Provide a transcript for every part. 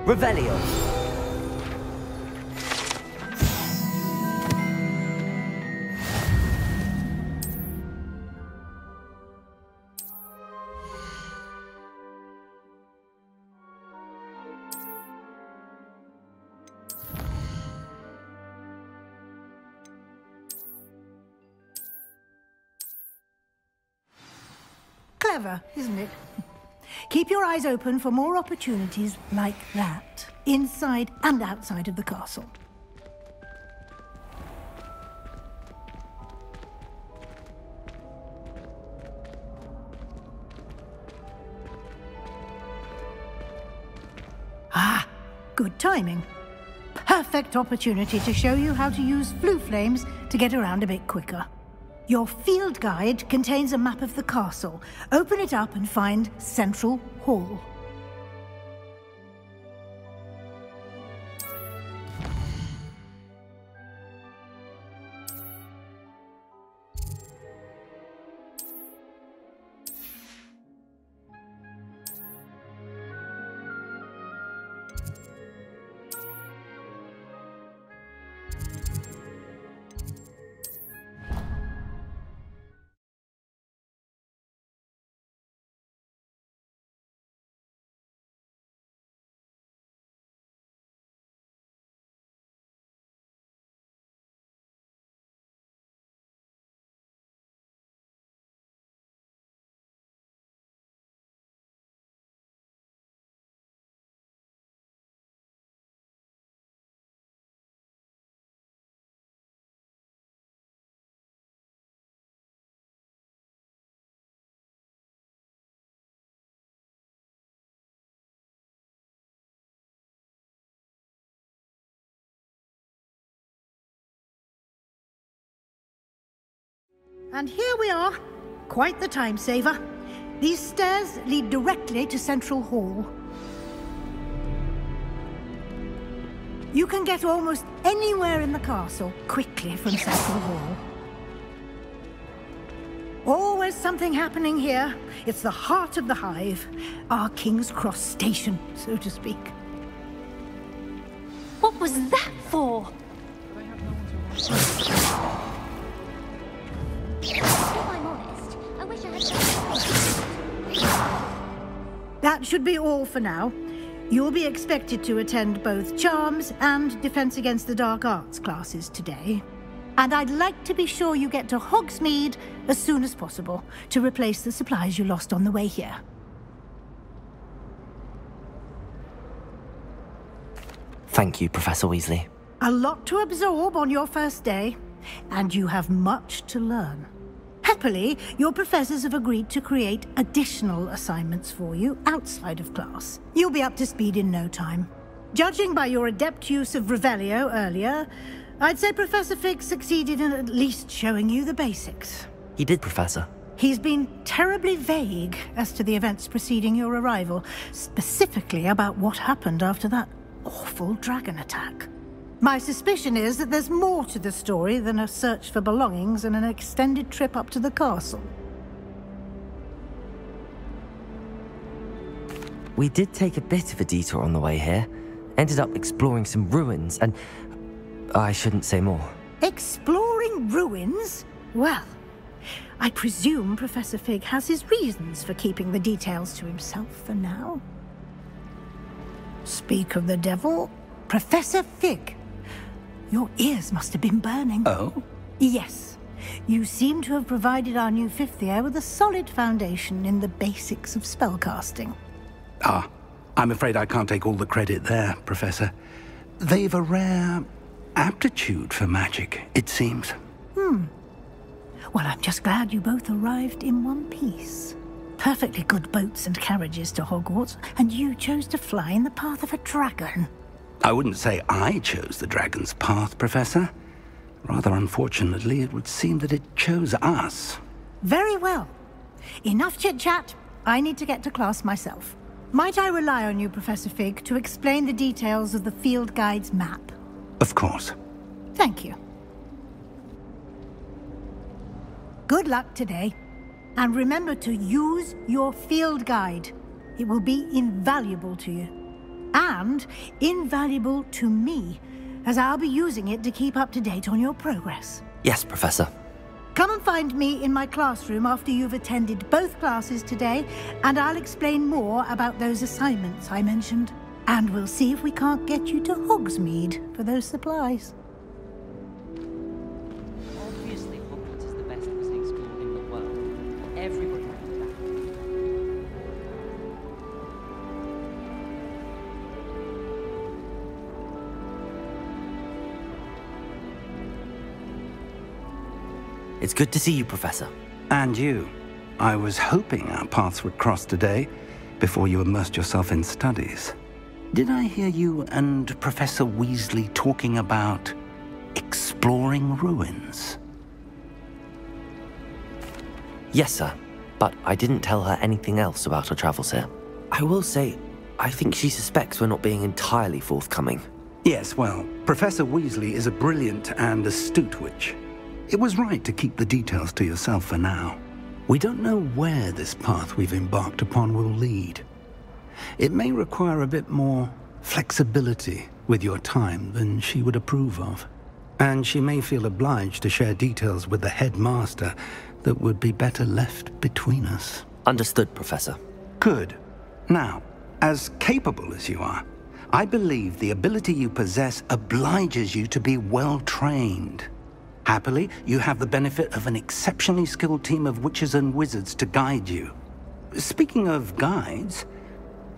Revelio. Clever, isn't it? Keep your eyes open for more opportunities like that, inside and outside of the castle. Ah, good timing. Perfect opportunity to show you how to use flue flames to get around a bit quicker. Your field guide contains a map of the castle. Open it up and find Central Hall. And here we are. Quite the time saver. These stairs lead directly to Central Hall. You can get almost anywhere in the castle quickly from Central Hall. Always something happening here. It's the heart of the hive. Our King's Cross station, so to speak. What was that for? If I'm honest, I wish I had. That should be all for now. You'll be expected to attend both Charms and Defense Against the Dark Arts classes today. And I'd like to be sure you get to Hogsmeade as soon as possible to replace the supplies you lost on the way here. Thank you, Professor Weasley. A lot to absorb on your first day, and you have much to learn. Happily, your professors have agreed to create additional assignments for you outside of class. You'll be up to speed in no time. Judging by your adept use of Revelio earlier, I'd say Professor Fig succeeded in at least showing you the basics. He did, Professor. He's been terribly vague as to the events preceding your arrival, specifically about what happened after that awful dragon attack. My suspicion is that there's more to the story than a search for belongings and an extended trip up to the castle. We did take a bit of a detour on the way here. Ended up exploring some ruins and... I shouldn't say more. Exploring ruins? Well, I presume Professor Fig has his reasons for keeping the details to himself for now. Speak of the devil, Professor Fig. Your ears must have been burning. Oh? Yes. You seem to have provided our new fifth year with a solid foundation in the basics of spellcasting. Ah, I'm afraid I can't take all the credit there, Professor. They've a rare aptitude for magic, it seems. Well, I'm just glad you both arrived in one piece. Perfectly good boats and carriages to Hogwarts, and you chose to fly in the path of a dragon. I wouldn't say I chose the dragon's path, Professor. Rather unfortunately, it would seem that it chose us. Very well. Enough chit-chat. I need to get to class myself. Might I rely on you, Professor Fig, to explain the details of the field guide's map? Of course. Thank you. Good luck today. And remember to use your field guide. It will be invaluable to you. And invaluable to me, as I'll be using it to keep up to date on your progress. Yes, Professor. Come and find me in my classroom after you've attended both classes today, and I'll explain more about those assignments I mentioned. And we'll see if we can't get you to Hogsmeade for those supplies. Obviously, Hogwarts is the best wizarding school in the world. Everybody knows that. It's good to see you, Professor. And you. I was hoping our paths would cross today, before you immersed yourself in studies. Did I hear you and Professor Weasley talking about exploring ruins? Yes, sir. But I didn't tell her anything else about our travels here. I will say, I think she suspects we're not being entirely forthcoming. Yes, well, Professor Weasley is a brilliant and astute witch. It was right to keep the details to yourself for now. We don't know where this path we've embarked upon will lead. It may require a bit more flexibility with your time than she would approve of. And she may feel obliged to share details with the headmaster that would be better left between us. Understood, Professor. Good. Now, as capable as you are, I believe the ability you possess obliges you to be well trained. Happily, you have the benefit of an exceptionally skilled team of witches and wizards to guide you. Speaking of guides,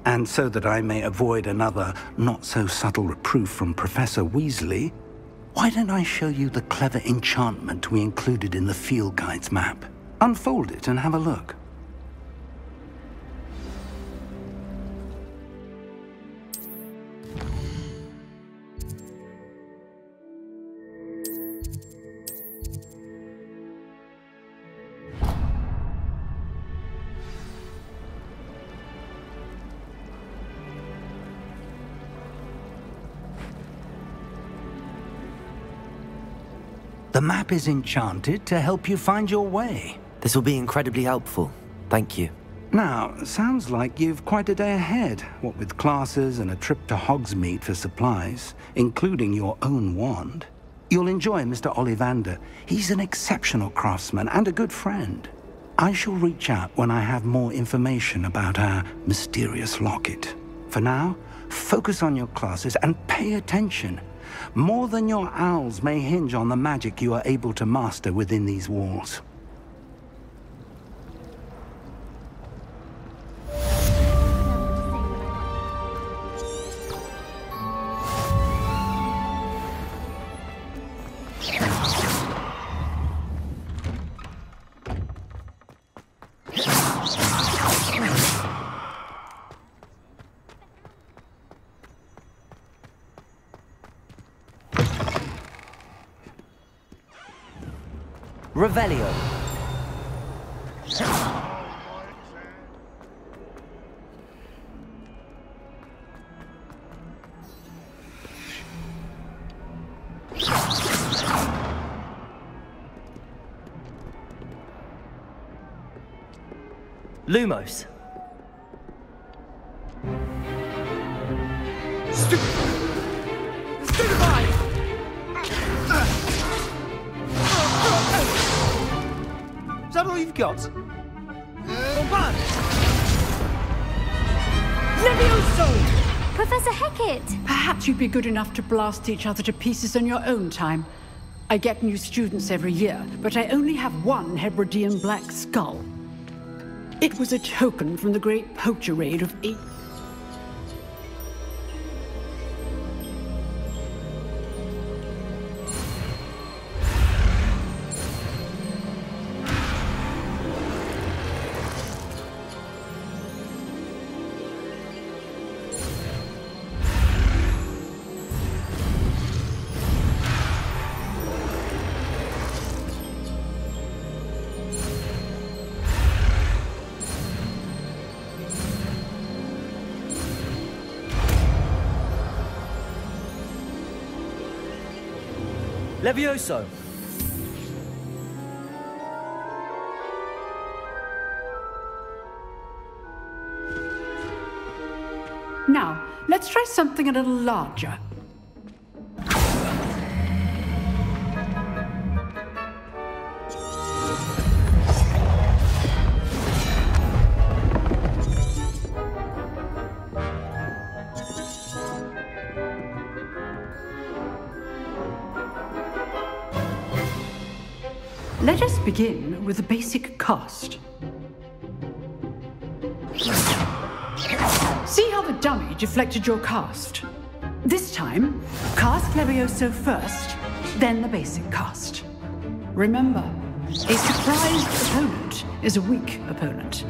and so that I may avoid another not-so-subtle reproof from Professor Weasley, why don't I show you the clever enchantment we included in the field guide's map? Unfold it and have a look. The map is enchanted to help you find your way. This will be incredibly helpful. Thank you. Now, sounds like you've quite a day ahead, what with classes and a trip to Hogsmeade for supplies, including your own wand. You'll enjoy Mr. Ollivander. He's an exceptional craftsman and a good friend. I shall reach out when I have more information about our mysterious locket. For now, focus on your classes and pay attention. More than your owls may hinge on the magic you are able to master within these walls. Revelio. Lumos. Is that all you've got? Levioso! Professor Hecat! Perhaps you'd be good enough to blast each other to pieces in your own time. I get new students every year, but I only have one Hebridean black skull. It was a token from the great poacher raid of 8... Levioso. Now, let's try something a little larger. Let us begin with the basic cast. See how the dummy deflected your cast? This time, cast Levioso first, then the basic cast. Remember, a surprised opponent is a weak opponent.